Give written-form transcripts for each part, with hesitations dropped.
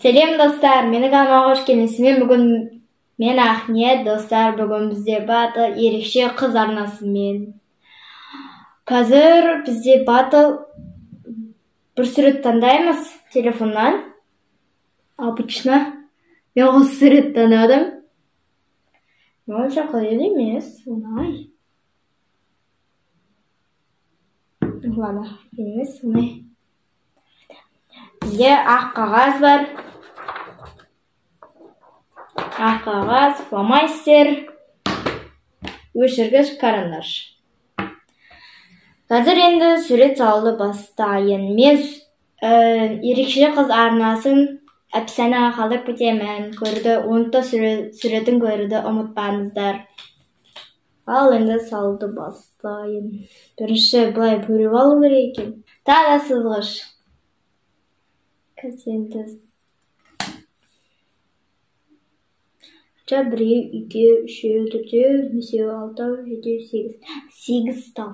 Selam dostlar, meni kanalıma hoş geldiniz. Men Ahmet dostlar, bugün bizde battle erişe kız arnasымен. Қазір bizde battle bir suret tandaymiz telefondan. Обычно ben o suret tanıdım. Ne olacak öyle емес, onay. Ладно, емес, onay. Bizde ak kağıt var. Ak kağıt, flomastер, өшіргіш карандаш. Қазір енді сурет салуды бастайын. Мен ерекше қыз арнасын әпсәнәға қалдырып кетемін. Суретін көруді ұмытпаңыздар. Ал енді салуды бастайын. Бірінші былай бөліп алу керек екен. Тағы да сызғыш. Біреу, екеу, үшеу, төртеу, бесеу, алтау, жетеу, сегіз. 8 тал.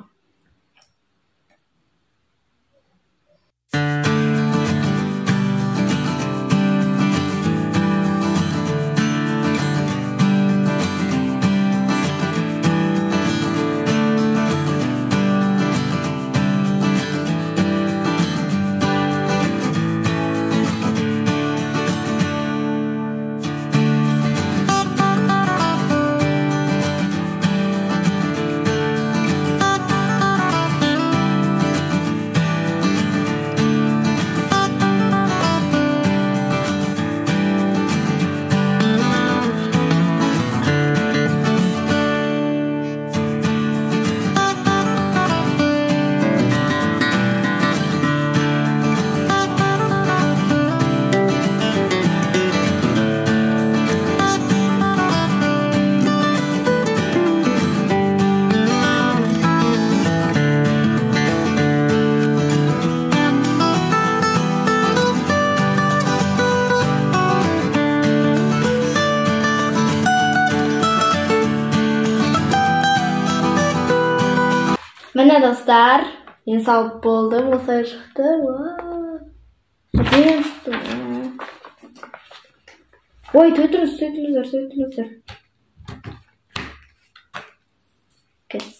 Mine dostlar, yeni salып болды, осылай шықты. Әдемі шықты. Ой, сөйтіңіздер. Кәс.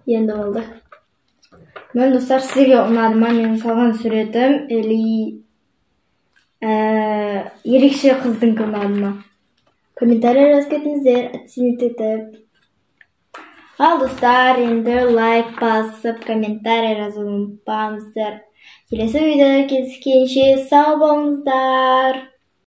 Енді oldu. Ben dostlar sizге ұнады ма менің салған суретім или ерекше қыздың ұнады ма? Комментарий жазып кетіңіздер, оценить етіп. Ал достар, енді лайк басып, комментарий жазуды ұмытпаңыздар. Келесі видеода кездескенше сау болыңыздар.